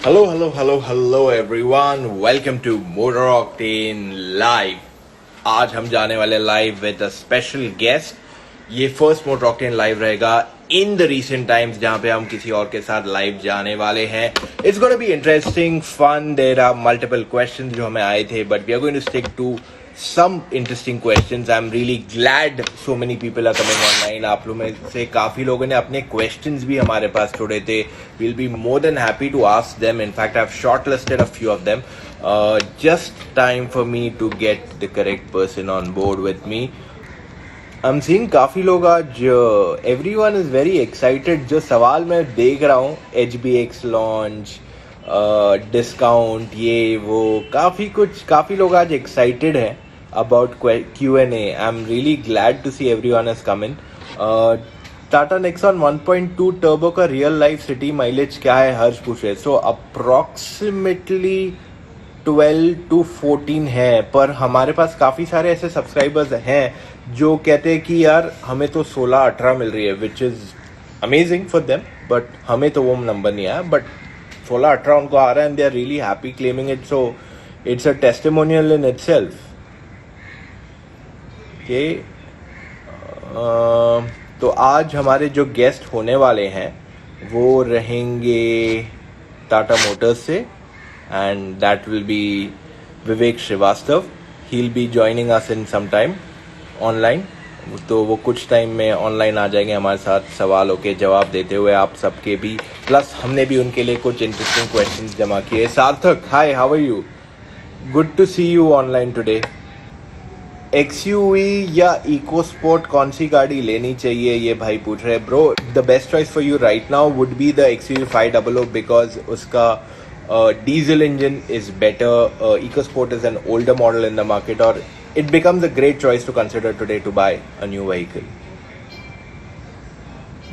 Hello, hello, hello, hello everyone. Welcome to Motor Octane Live. आज हम जाने वाले live with a special guest. ये फर्स्ट मोटर ऑक्टेन लाइव रहेगा in the recent times जहां पे हम किसी और के साथ लाइव जाने वाले हैं. It's gonna be interesting fun. There are multiple questions जो हमें आए थे, but we are going to stick to some interesting questions. I'm really glad so many people are coming online. आप लोग में से काफी लोगों ने अपने questions भी हमारे पास छोड़े थे. We'll be more than happy to ask them. In fact, I've shortlisted a few of them. Just time for me to get the correct person on board with me. I'm seeing काफी लोग आज everyone is very excited. जो सवाल मैं देख रहा हूँ HBX launch, discount, ये वो काफी लोग आज एक्साइटेड हैं about Q&A. I'm really glad to see everyone has come in. Tata Nexon 1.2 turbo का रियल लाइफ सिटी माइलेज क्या है, हर्ष पूछे. सो अप्रोक्सीमेटली 12 to 14 है, पर हमारे पास काफ़ी सारे ऐसे सब्सक्राइबर्स हैं जो कहते हैं कि यार हमें तो 16-18 मिल रही है, which is amazing for them, but हमें तो वो नंबर नहीं आया. बट 16-18 उनको आ रहा है and they are really happy claiming it. So it's a testimonial in itself. के तो आज हमारे जो गेस्ट होने वाले हैं वो रहेंगे टाटा मोटर्स से, and that will be Vivek Srivastava. He will be joining us in some time online. तो वो कुछ टाइम में ऑनलाइन आ जाएंगे हमारे साथ सवालों के जवाब देते हुए, आप सबके भी. प्लस हमने भी उनके लिए कुछ इंटरेस्टिंग क्वेश्चंस जमा किए. Sarthak, hi, how are you? Good to see you online today. XUV या इको स्पोर्ट कौन सी गाड़ी लेनी चाहिए, ये भाई पूछ रहे हैं. Bro, the best choice for you right now would be the XUV 500 because उसका diesel engine is better. EcoSport is an older model in the market, और it becomes a great choice to consider today to buy a new vehicle.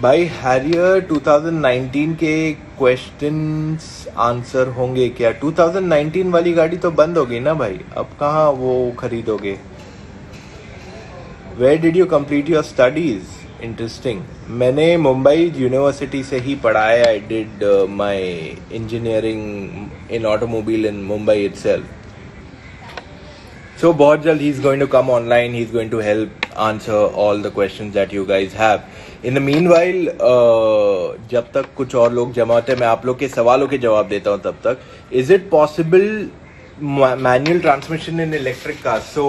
भाई Harrier 2019 के questions answer होंगे क्या? 2019 वाली गाड़ी तो बंद हो गई ना भाई, अब कहाँ वो खरीदोगे? Where did you complete your studies? Interesting. मैंने मुंबई यूनिवर्सिटी से ही पढ़ा है. I did my engineering in automobile in Mumbai itself. So बहुत जल्द he's going to come online. He's going to help answer all the questions that you guys have. In the meanwhile, जब तक कुछ और लोग जमा होते हैं, मैं आप लोग के सवालों के जवाब देता हूँ तब तक. Is it possible manual transmission in electric cars? So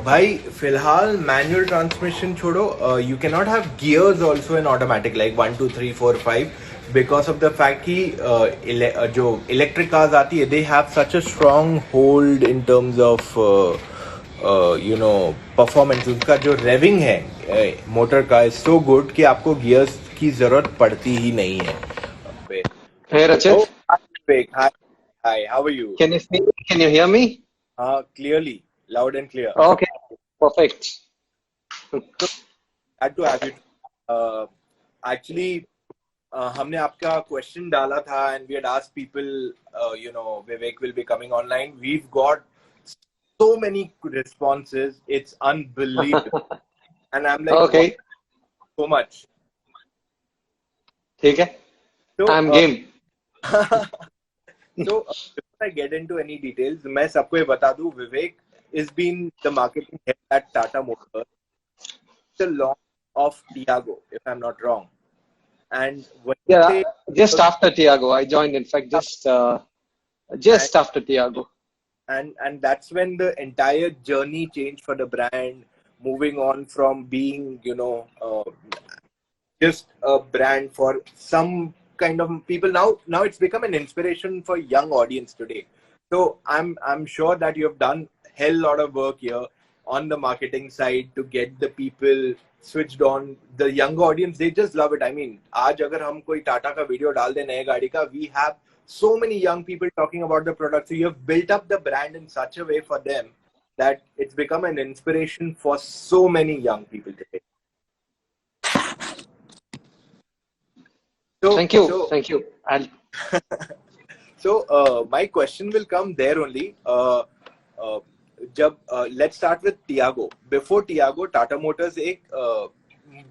भाई फिलहाल मैनुअल ट्रांसमिशन छोड़ो. You cannot have gears also in automatic like 1 2 3 4 5 because of the fact कि जो इलेक्ट्रिक कार्स आती है they have such a strong hold in terms of performance. उसका जो raving है मोटर का इज सो गुड कि आपको गियर्स की जरूरत पड़ती ही नहीं है. Hey Rachit, Oh, hi, Vivek. Hi, how are you? can you see me? Can you hear me? Clearly, loud and clear. Okay, perfect. So, glad to have you. Actually, हमने आपका question डाला था and we had asked people, Vivek will be coming online. We've got so many responses. It's unbelievable. And I'm like, Okay, wow, so much. ठीक है. So, I'm game. before I get into any details, मैं सबको ये बता दूं, Vivek has been the marketing head at Tata Motors. The launch of Tiago, if I'm not wrong. And when Yeah, they, just after Tiago, I joined. In fact, just after Tiago. and that's when the entire journey changed for the brand, moving on from being, just a brand for some kind of people. Now it's become an inspiration for young audience today. So I'm sure that you have done hell lot of work here on the marketing side to get the people switched on. The younger audience, they just love it. I mean, आज अगर हम कोई टाटा का video डाल दें नए गाड़ी का, we have so many young people talking about the product. So you have built up the brand in such a way for them that it's become an inspiration for so many young people today. So, Thank you, so, thank you. so my question will come there only. Let's start with Tiago. Before Tiago, Tata Motors एक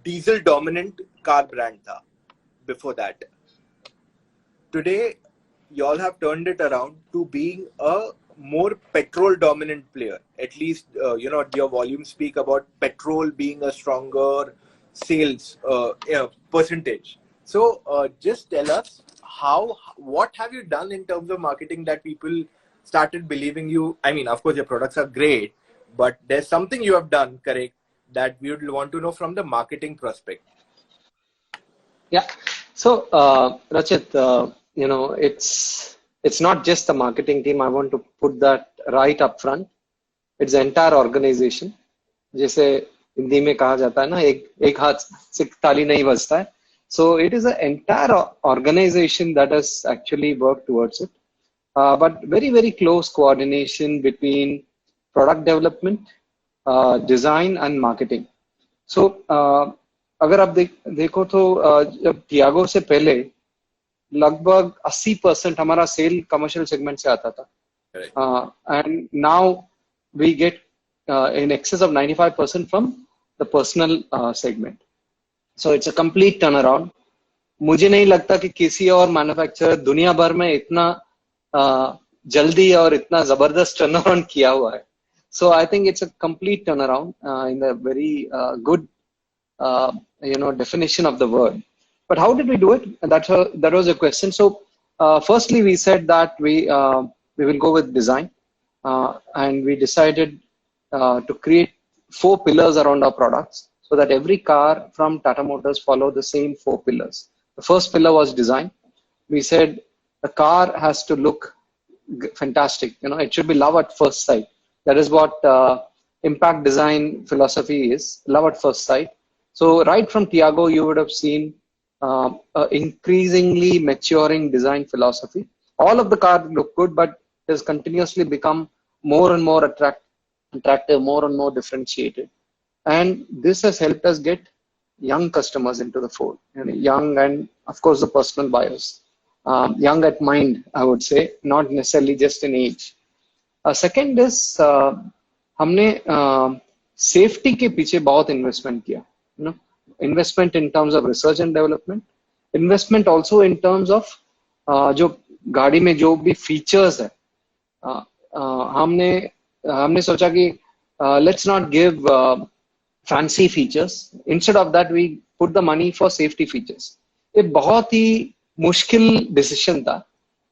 diesel dominant car brand था. Before that, today y'all have turned it around to being a more petrol dominant player. At least your volumes speak about petrol being a stronger sales percentage. So just tell us what have you done in terms of marketing that people started believing you. I mean, of course your products are great, but there's something you have done correct that we would want to know from the marketing prospect. Yeah. So, Rachit, it's not just the marketing team. I want to put that right up front. It's the entire organization. जैसे हिंदी में कहा जाता है ना, एक हाथ से ताली नहीं बजता है. So it is an entire organization that has actually worked towards it. But very, very close coordination between product development, design, and marketing. So, अगर आप देखो तो जब टियागो से पहले लगभग 80% हमारा सेल कमर्शियल सेगमेंट से आता था, and now we get in excess of 95% from the personal segment. So it's a complete turnaround. मुझे नहीं लगता कि किसी और मैन्युफैक्चरर दुनिया भर में इतना जल्दी और इतना जबरदस्त टर्नअराउंड किया हुआ है. So I think it's a complete turnaround in a very good definition of the word. But how did we do it? That was a question. So firstly, we said that we will go with design, and we decided to create 4 pillars around our products so that every car from Tata Motors follow the same 4 pillars. The first pillar was design. We said the car has to look fantastic. It should be love at first sight. That is what impact design philosophy is, love at first sight. So right from Tiago, you would have seen increasingly maturing design philosophy. All of the cars look good, but it has continuously become more and more attractive, more and more differentiated. And this has helped us get young customers into the fold, young and of course the personal buyers. Young at mind, I would say, not necessarily just in age. Second is हमने safety के पीछे बहुत investment किया. Investment in terms of research and development, investment also in terms of जो गाड़ी में जो भी features है, हमने सोचा कि let's not give fancy features. Instead of that, we put the money for safety features. ये बहुत ही मुश्किल डिसीजन था,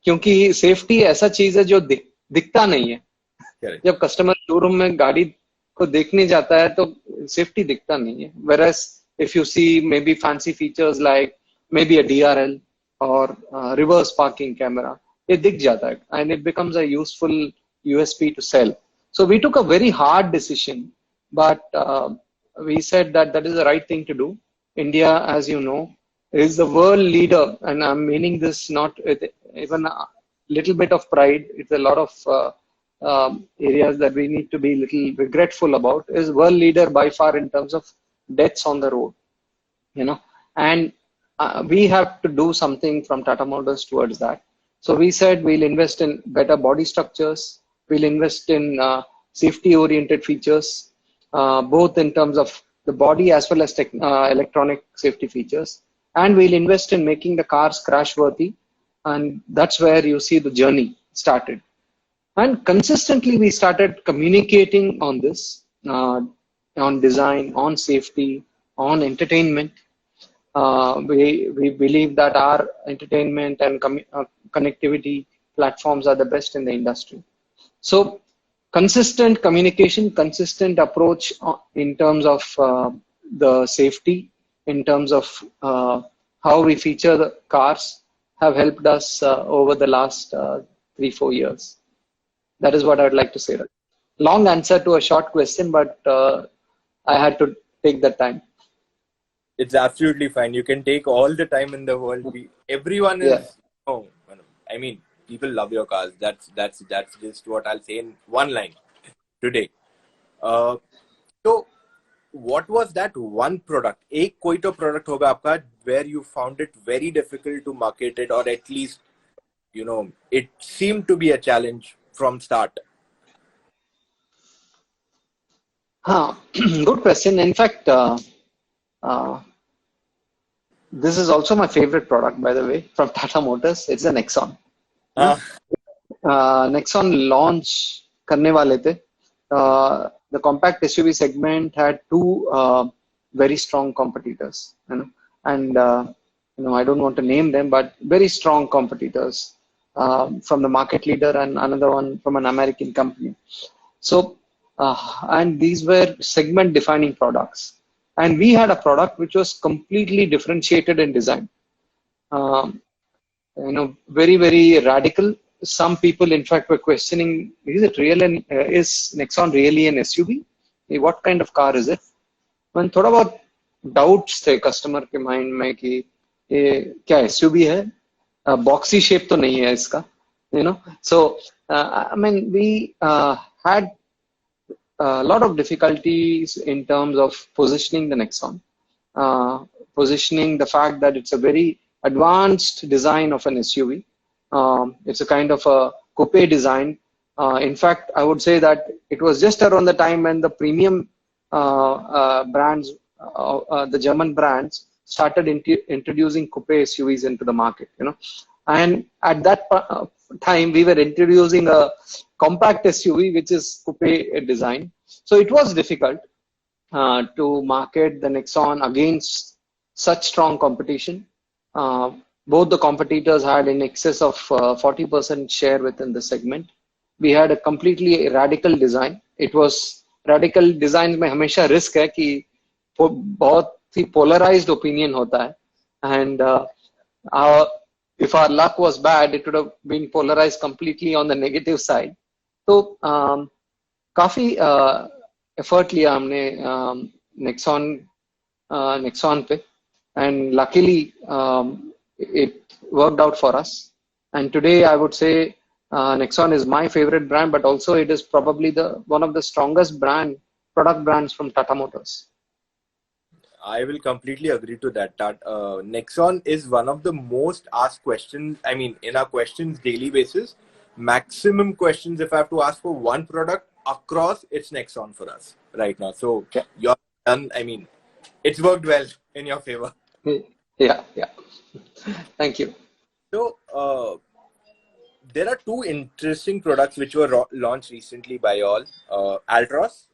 क्योंकि सेफ्टी ऐसा चीज है जो दिखता नहीं है. जब कस्टमर शोरूम में गाड़ी को देखने जाता है तो सेफ्टी दिखता नहीं है. Whereas if you see maybe fancy features like maybe a DRL or reverse parking camera, ये दिख जाता है and it becomes a useful USP to sell. So we took a very hard decision, but we said that is the right thing to do. India, as you know, is the world leader, and I'm meaning this not with even a little bit of pride. It's a lot of areas that we need to be a little regretful about. Is world leader by far in terms of deaths on the road, and we have to do something from Tata Motors towards that. So we said we'll invest in better body structures. We'll invest in safety-oriented features, both in terms of the body as well as electronic safety features. And we'll invest in making the cars crash-worthy. And that's where you see the journey started. And consistently, we started communicating on this, on design, on safety, on entertainment. We believe that our entertainment and connectivity platforms are the best in the industry. So consistent communication, consistent approach in terms of the safety, in terms of how we feature the cars have helped us over the last 3-4 years. That is what I would like to say. Long answer to a short question, but I had to take that time. It's absolutely fine. You can take all the time in the world. Everyone is. Oh, I mean, people love your cars. That's just what I'll say in one line today. So, what was that one product? एक कोई तो product होगा आपका where you found it very difficult to market it, or at least it seemed to be a challenge from start. Good question. In fact, This is also my favorite product, by the way, from Tata Motors. It's a Nexon. Uh, Nexon launch करने वाले थे. The compact SUV segment had two very strong competitors, and I don't want to name them, but very strong competitors from the market leader and another one from an American company. So, and these were segment defining products. And we had a product which was completely differentiated in design. Um, Very, very radical. Some people, in fact, were questioning: is Nexon really an SUV? What kind of car is it? When थोड़ा बहुत doubts थे customer के mind में कि ये क्या SUV है? Boxy shape तो नहीं है इसका, So I mean, we had a lot of difficulties in terms of positioning the Nexon, positioning the fact that it's a very advanced design of an SUV. It's a kind of a coupe design. In fact, I would say that it was just around the time when the premium brands, the German brands, started introducing coupe SUVs into the market. And at that time, we were introducing a compact SUV, which is coupe design. So it was difficult to market the Nexon against such strong competition. Both the competitors had in excess of 40% share within the segment. We had a completely radical design. It was radical design में हमेशा risk है कि बहुत ही polarized opinion होता है, and if our luck was bad, it would have been polarized completely on the negative side. तो काफी effort लिया हमने Nexon पे, and luckily it worked out for us. And today I would say Nexon is my favorite brand, but also it is probably one of the strongest product brands from Tata Motors. I will completely agree to that. Nexon is one of the most asked questions. I mean, in our questions daily basis, maximum questions if I have to ask for one product across, it's Nexon for us right now. So you're done. I mean, it's worked well in your favor. Yeah. Thank you. So there are two interesting products which were launched recently by all. Altroz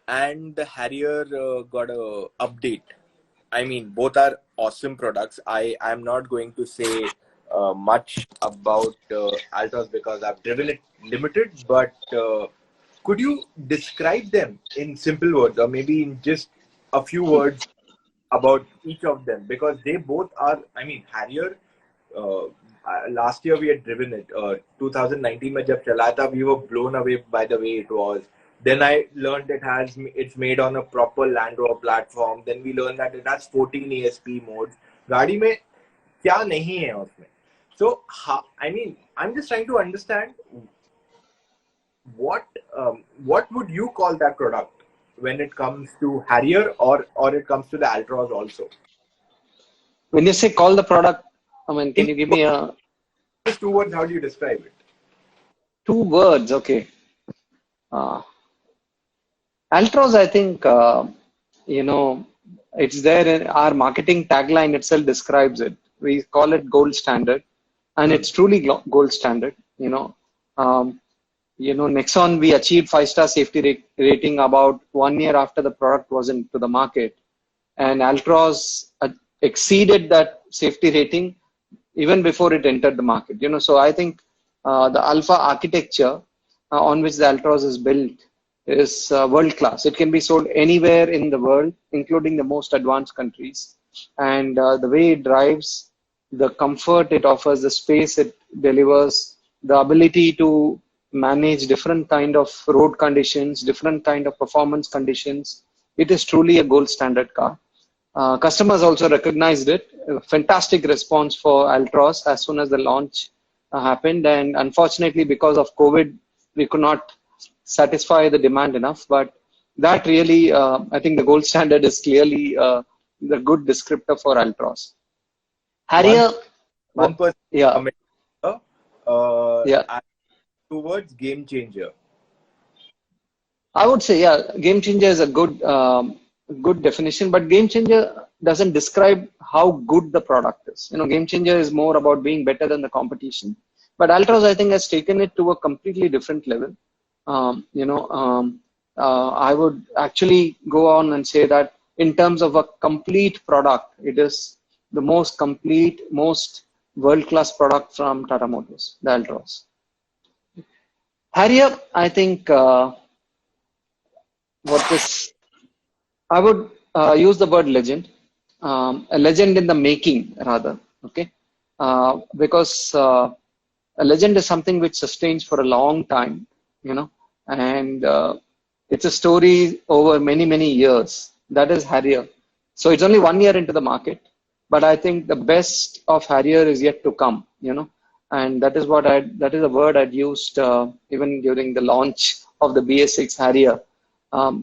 and the Harrier got a update. I mean, both are awesome products. I'm not going to say much about Altroz because I've driven it limited, but could you describe them in simple words or maybe in just a few words about each of them? Because they both are, I mean, Harrier, last year we had driven it. 2019 mein jab chala tha, we were blown away by the way it was. Then I learned it's made on a proper Land Rover platform. Then we learned that it has 14 ESP modes. गाड़ी में क्या नहीं है उसमें? So I mean, I'm just trying to understand what would you call that product when it comes to Harrier or it comes to the Altroz also? When you say call the product, I mean, can you give me just 2 words? How do you describe it? 2 words, okay. Altroz, I think, it's there in our marketing tagline itself describes it. We call it gold standard, and it's truly gold standard. Nexon, we achieved 5-star safety rating about 1 year after the product was into the market, and Altroz exceeded that safety rating even before it entered the market. So I think the Alpha architecture on which the Altroz is built is world class. It can be sold anywhere in the world, including the most advanced countries. And the way it drives, the comfort it offers, the space it delivers, the ability to manage different kind of road conditions, different kind of performance conditions, it is truly a gold standard car. Customers also recognized it. Fantastic response for Altroz as soon as the launch happened. And unfortunately, because of COVID, we could not satisfy the demand enough. But that really, I think the gold standard is clearly the good descriptor for Altroz. Harrier, one person. Yeah. Yeah. 2 words, game changer. I would say, yeah, game changer is a good good definition, but game changer doesn't describe how good the product is. Game changer is more about being better than the competition, but Altroz, I think, has taken it to a completely different level. I would actually go on and say that in terms of a complete product, it is the most complete, most world class product from Tata Motors, the Altroz. Harrier, I think, what is I would use the word legend, a legend in the making, rather. Okay, because a legend is something which sustains for a long time, and it's a story over many, many years. That is Harrier. So it's only 1 year into the market, but I think the best of Harrier is yet to come. And that is that is a word I'd used even during the launch of the BS6 Harrier.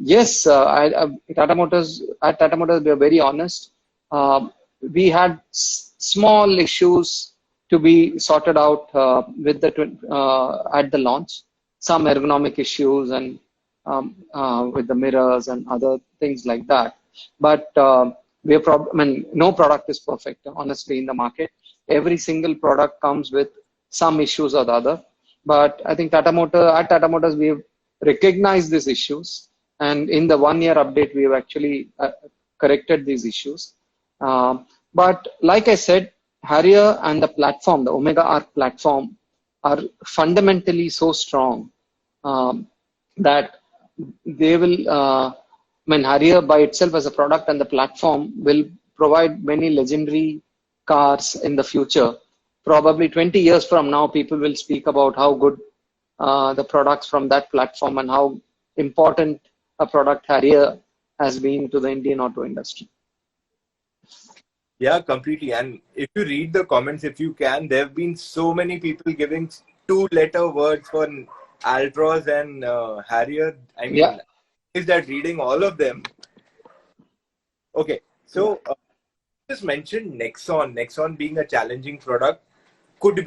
Yes, Tata Motors, at Tata Motors, we are very honest. We had small issues to be sorted out with at the launch. Some ergonomic issues and with the mirrors and other things like that. But no product is perfect, honestly, in the market. Every single product comes with some issues or the other. But I think at Tata Motors, we have recognized these issues. And in the 1 year update, we have actually corrected these issues. But like I said, Harrier and the platform, the Omega Arc platform, are fundamentally so strong that they will, Harrier by itself as a product and the platform will provide many legendary cars in the future. Probably 20 years from now, people will speak about how good the products from that platform and how important a product Harrier has been to the Indian auto industry. Yeah, completely. And if you read the comments, if you can, there have been so many people giving 2-letter words for Altroz and Harrier. I mean, Yeah. Is that reading all of them? Okay, so just mentioned Nexon. Nexon being a challenging product, could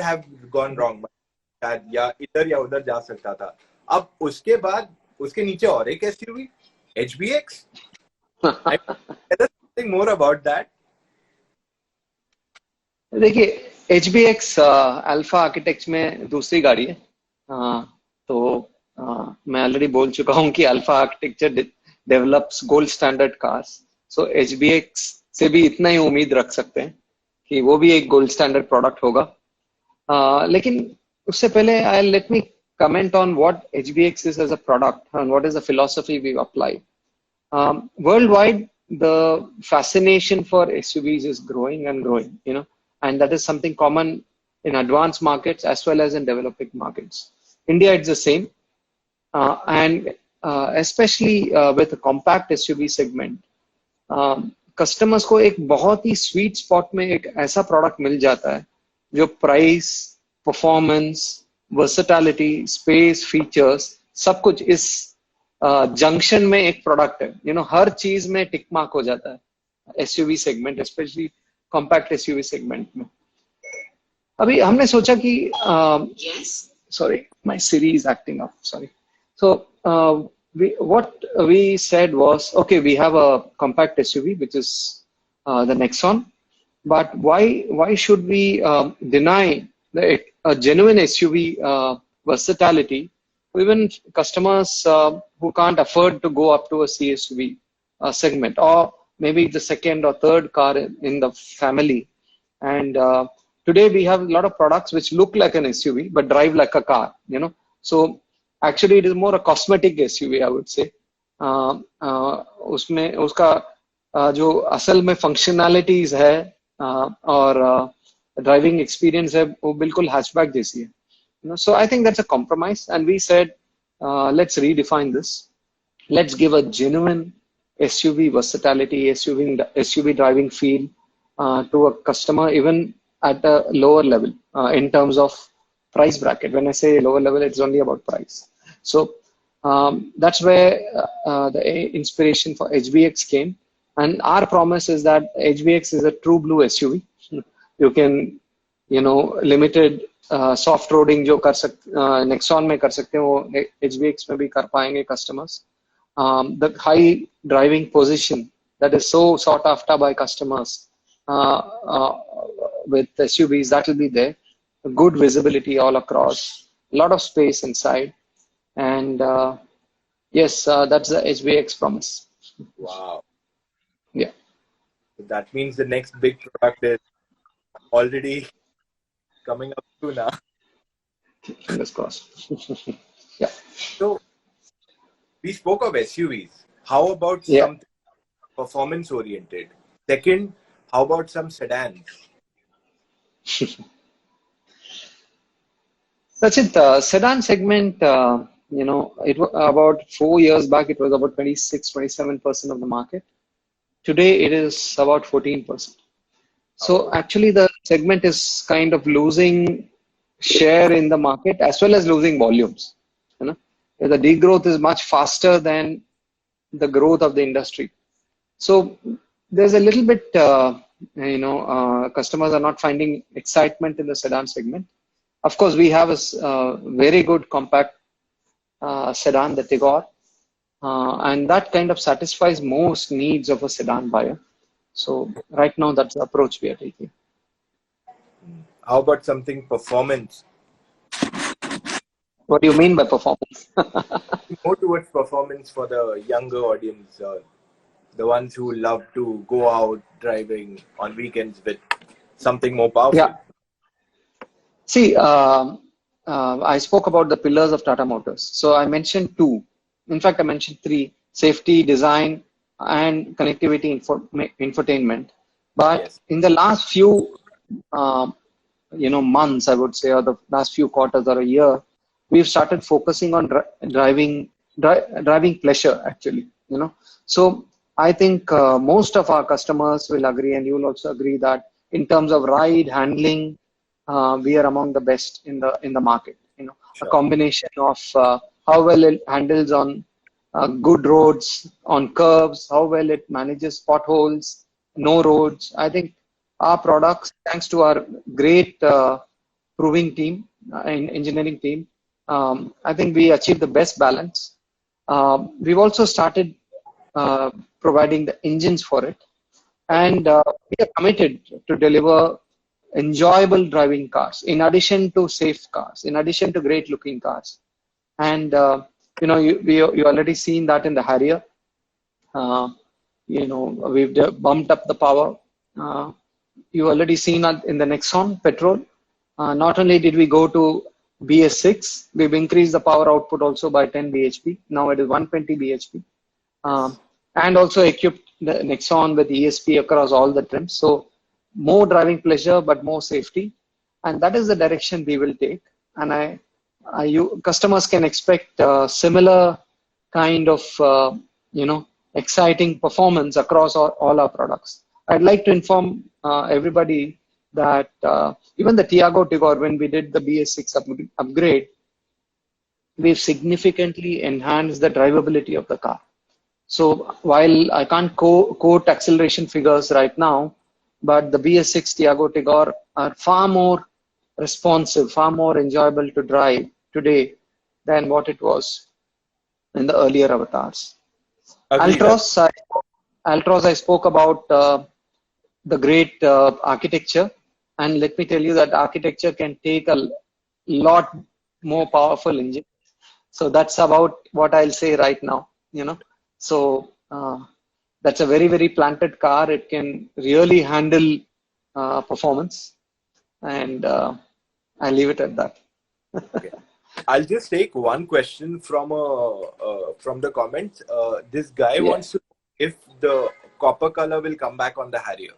have gone wrong. या इधर या उधर जा सकता था. अब उसके बाद उसके नीचे और एक SUV, HBX. Something more about that. देखिए, HBX अल्फा आर्किटेक्ट में दूसरी गाड़ी है. तो मैं ऑलरेडी बोल चुका हूँ कि alpha architecture develops gold standard cars. So HBX से भी इतना ही उम्मीद रख सकते हैं कि वो भी एक गोल्ड स्टैंडर्ड प्रोडक्ट होगा. लेकिन उससे पहले let me comment on what HBX is as a product and what is the philosophy we've applied. Worldwide, the fascination for SUVs is growing and growing, and that is something common in advanced markets as well as in developing markets. India, it's the same, and especially with the compact SUV segment, customers को एक बहुत ही sweet spot में एक ऐसा product मिल जाता है जो price, performance, versatility, space, features, सब कुछ इस जंक्शन में एक प्रोडक्ट है. हर चीज में टिक मार्क हो जाता है SUV segment, specially compact SUV segment में. अभी हमने सोचा कि sorry, my Siri is acting up, sorry. So what we said was, okay, we have a compact SUV which is the Nexon, but why should we deny a genuine SUV versatility even customers who can't afford to go up to a CSUV segment, or maybe the second or third car in the family. And today we have a lot of products which look like an SUV but drive like a car. So actually it is more a cosmetic SUV, I would say. उसमें उसका जो असल में functionalities है और driving experience है वो बिल्कुल hatchback जैसी है. So I think that's a compromise, and we said, let's redefine this. Let's give a genuine SUV versatility, SUV driving feel to a customer, even at a lower level in terms of price bracket. When I say lower level, it's only about price. So that's where the inspiration for HBX came, and our promise is that HBX is a true blue SUV. You can, limited soft roading जो कर सकते Nexon में कर सकते हैं वो HBX में भी कर पाएंगे customers. the high driving position that is so sought after by customers with SUVs, that will be there. Good visibility all across, a lot of space inside, and yes, that's the HBX promise. Wow. Yeah, So that means the next big product is already coming up soon now. fingers crossed. Yeah, So we spoke of SUVs. How about yeah. something performance oriented? Second, how about some sedans? That's it. Sedan segment, about 4 years back, it was about 26, 27% of the market. Today, it is about 14%. So actually, the segment is kind of losing share in the market as well as losing volumes. You know, the degrowth is much faster than the growth of the industry. So there's a little bit, customers are not finding excitement in the sedan segment. Of course, we have a very good compact sedan, the Tigor, and that kind of satisfies most needs of a sedan buyer. So right now, that's the approach we are taking. How about something performance? What do you mean by performance? More towards performance for the younger audience, the ones who love to go out driving on weekends with something more powerful. Yeah. See, I spoke about the pillars of Tata Motors. So I mentioned two. In fact, I mentioned three: safety, design, and connectivity, infotainment. But Yes. in the last few, months, I would say, or the last few quarters or a year, we've started focusing on driving pleasure. Actually, So I think most of our customers will agree, and you will also agree that in terms of ride handling, we are among the best in the market. A Sure. combination of how well it handles on good roads, on curves, how well it manages potholes, no roads. I think our products, thanks to our great proving team, engineering team, I think we achieved the best balance. We've also started providing the engines for it, and we are committed to deliver enjoyable driving cars in addition to safe cars, in addition to great looking cars. And you already seen that in the Harrier. We've bumped up the power. You already seen that in the Nexon petrol. Not only did we go to BS6, we've increased the power output also by 10 bhp. Now it is 120 bhp. And also equipped the Nexon with ESP across all the trims. So more driving pleasure, but more safety. And that is the direction we will take. And customers can expect similar kind of, exciting performance across all our products. I'd like to inform everybody that even the Tiago Tigor, when we did the BS6 upgrade, we've significantly enhanced the drivability of the car. So while I can't quote acceleration figures right now, but the BS6 Tiago Tigor are far more responsive, far more enjoyable to drive today than what it was in the earlier avatars. Agreed. Altroz, I spoke about the great architecture, and let me tell you that architecture can take a lot more powerful engine. So that's about what I'll say right now. So that's a very, very planted car. It can really handle performance, and I'll leave it at that. Okay. I'll just take one question from the comments. This guy wants to know if the copper color will come back on the Harrier.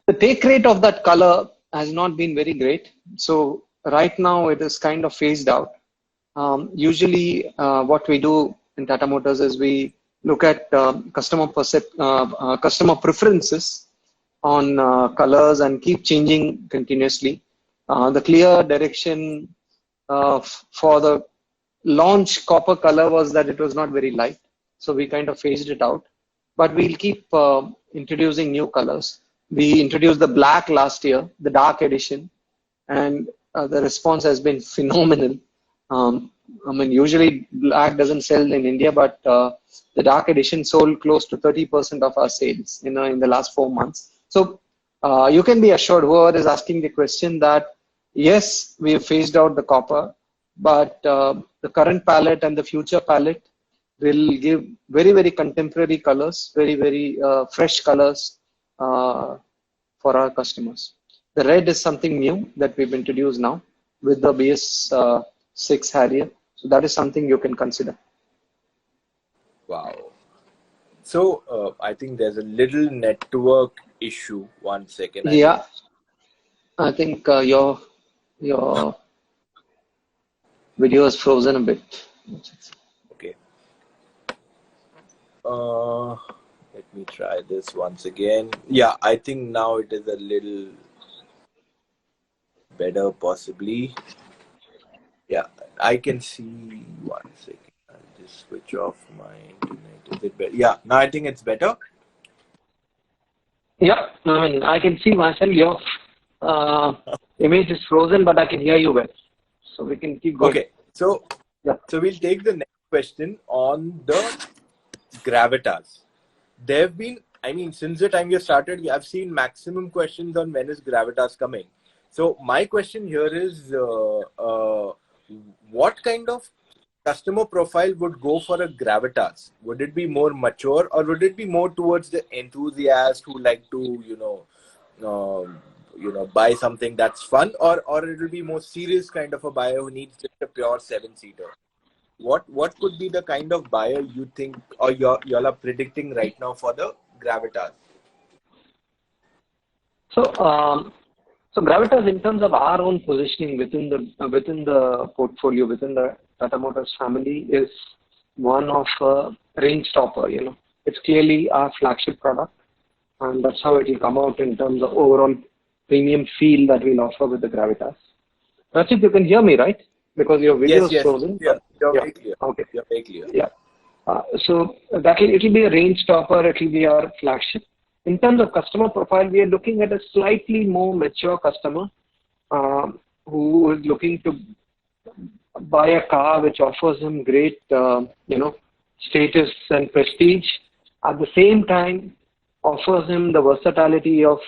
The take rate of that color has not been very great. So right now it is kind of phased out. Usually what we do in Tata Motors is we look at customer preferences on colors and keep changing continuously. The clear direction for the launch copper color was that it was not very light. So we kind of phased it out. But we'll keep introducing new colors. We introduced the black last year, the dark edition, and the response has been phenomenal. I mean, usually black doesn't sell in India, but the dark edition sold close to 30% of our sales, in the last 4 months. So you can be assured, whoever is asking the question, that yes, we have phased out the copper, but the current palette and the future palette will give very, very contemporary colors, very, very fresh colors for our customers. The red is something new that we've introduced now with the BS6 Harrier. So that is something you can consider. Wow. So I think there's a little network issue. 1 second. Yeah, I think your video is frozen a bit. Okay. Let me try this once again. Yeah, I think now it is a little better, possibly. Yeah, I can see. 1 second. I'll just switch off my internet. Is it better? Yeah, now I think it's better. Yeah, I mean, I can see myself. Your image is frozen, but I can hear you well. So we can keep going. Okay, so Yeah. so we'll take the next question on the Gravitas. There have been, I mean, since the time we started, I've seen maximum questions on when is Gravitas coming. So my question here is, what kind of customer profile would go for a Gravitas? Would it be more mature, or would it be more towards the enthusiast who like to, buy something that's fun, or it will be more serious kind of a buyer who needs just a pure 7-seater? What could be the kind of buyer you think, or y'all are predicting right now for the Gravitas? So Gravitas, in terms of our own positioning within the portfolio, within the Tata Motors family, is one of a range topper. It's clearly our flagship product, and that's how it will come out in terms of overall premium feel that we'll offer with the Gravitas. Rachit, you can hear me, right? Because your video is frozen. Yeah, you're very Yeah. clear. Okay. You're very clear. Yeah. So it'll be a range topper. It'll be our flagship. In terms of customer profile, we are looking at a slightly more mature customer who is looking to buy a car which offers him great, status and prestige. At the same time, offers him the versatility of,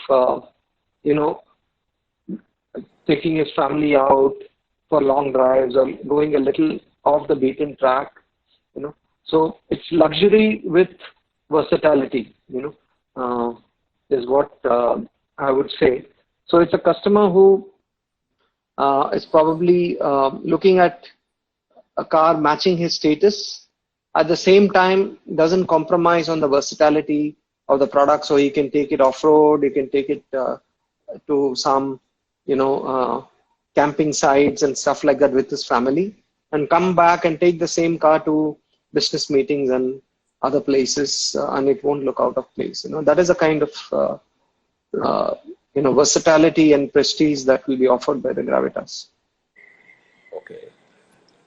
taking his family out for long drives or going a little off the beaten track. So it's luxury with versatility. Is what I would say. So it's a customer who is probably looking at a car matching his status, at the same time doesn't compromise on the versatility of the product, so he can take it off-road, he can take it to some, camping sites and stuff like that with his family, and come back and take the same car to business meetings and other places, and it won't look out of place. That is a kind of versatility and prestige that will be offered by the Gravitas. Okay.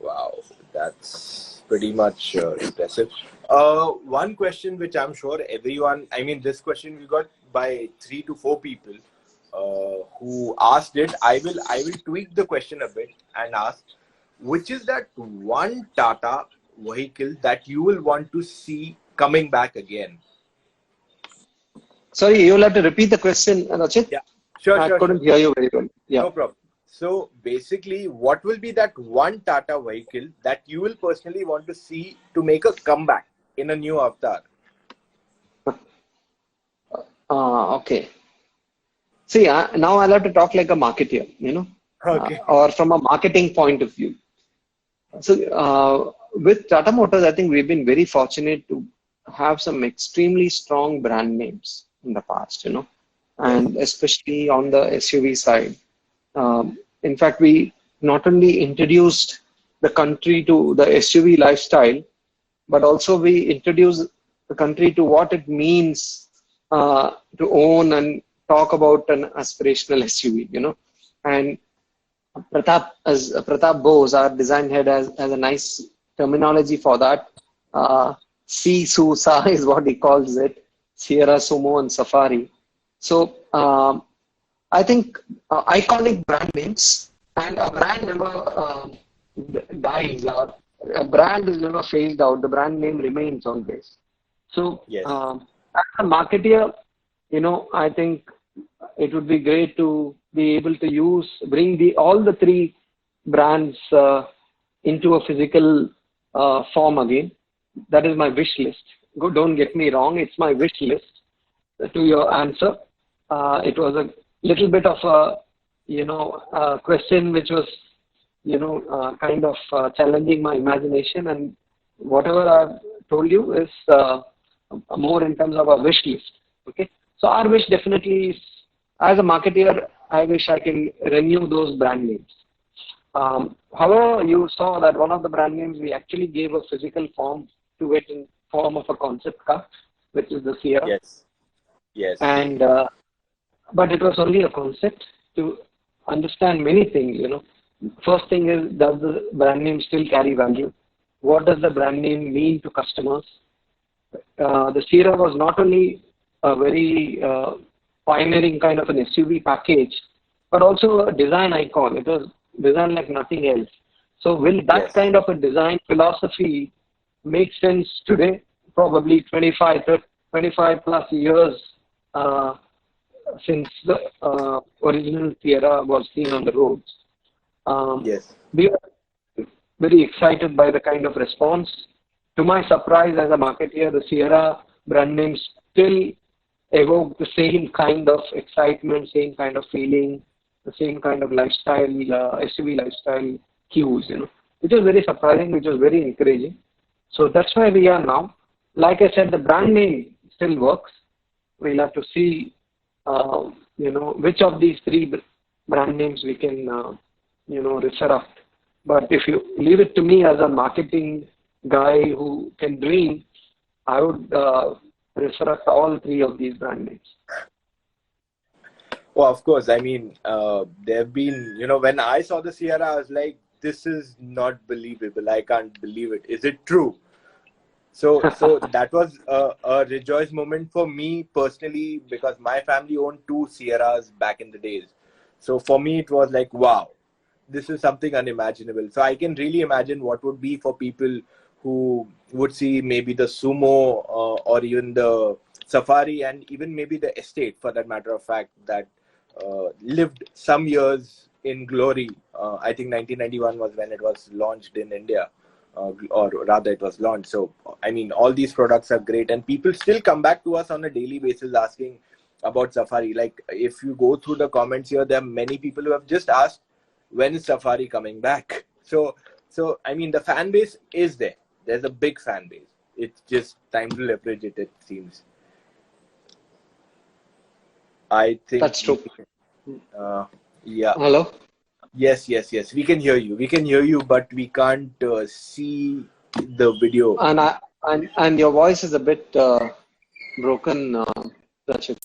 Wow, that's pretty much impressive. One question which I'm sure everyone, I mean, this question we got by 3 to 4 people who asked it. I will tweak the question a bit and ask, which is that one Tata vehicle that you will want to see coming back again? Sorry, you'll have to repeat the question, Rachit. Yeah, sure. I couldn't hear you very well. Yeah. No problem. So basically, what will be that one Tata vehicle that you will personally want to see to make a comeback in a new avatar? Okay. See, now I'll have to talk like a marketer, Okay. or from a marketing point of view. So with Tata Motors, I think we've been very fortunate to have some extremely strong brand names in the past, and especially on the SUV side. In fact, we not only introduced the country to the SUV lifestyle, but also we introduced the country to what it means to own and talk about an aspirational SUV, and Pratap Bose, our design head, has a nice terminology for that. CSUSA is what he calls it: Sierra, Sumo, and Safari. So I think iconic brand names, and a brand never, dies. A brand is never phased out. The brand name remains always. So, Yes. as a marketeer, I think it would be great to be able to bring all the three brands into a physical form again. That is my wish list. Don't get me wrong, it's my wish list. To your answer, it was a little bit of a question which was, kind of challenging my imagination, and whatever I've told you is more in terms of a wish list. Okay, so our wish definitely is, as a marketeer, I wish I can renew those brand names. However, you saw that one of the brand names we actually gave a physical form to it in form of a concept car, which is the Sierra. Yes. Yes. And but it was only a concept to understand many things. First thing is, does the brand name still carry value? What does the brand name mean to customers? The Sierra was not only a very pioneering kind of an SUV package, but also a design icon. It was designed like nothing else. So will that Yes. kind of a design philosophy make sense today? Probably 25 plus years since the original Sierra was seen on the roads. Yes. We were very excited by the kind of response. To my surprise, as a marketeer, the Sierra brand name still evoke the same kind of excitement, same kind of feeling, the same kind of lifestyle, SUV lifestyle cues, which was very surprising, which was very encouraging. So that's where we are now. Like I said, the brand name still works. We'll have to see, which of these three brand names we can, resurrect. But if you leave it to me as a marketing guy who can dream, I would resurrect all three of these brand names. Well, of course. I mean, there have been, when I saw the Sierra, I was like, this is not believable. I can't believe it. Is it true? So that was a rejoice moment for me personally, because my family owned two Sierras back in the days. So for me, it was like, wow, this is something unimaginable. So I can really imagine what would be for people who would see maybe the Sumo or even the Safari, and even maybe the Estate, for that matter of fact, that lived some years in glory. I think 1991 was when it was launched in India. Or rather it was launched. So, I mean, all these products are great, and people still come back to us on a daily basis asking about Safari. Like, if you go through the comments here, there are many people who have just asked, when is Safari coming back? So I mean, the fan base is there. There's a big fan base. It's just time to leverage it, it seems. I think That's true. yeah. Hello? Yes. We can hear you, but we can't see the video. And your voice is a bit broken, Rachit.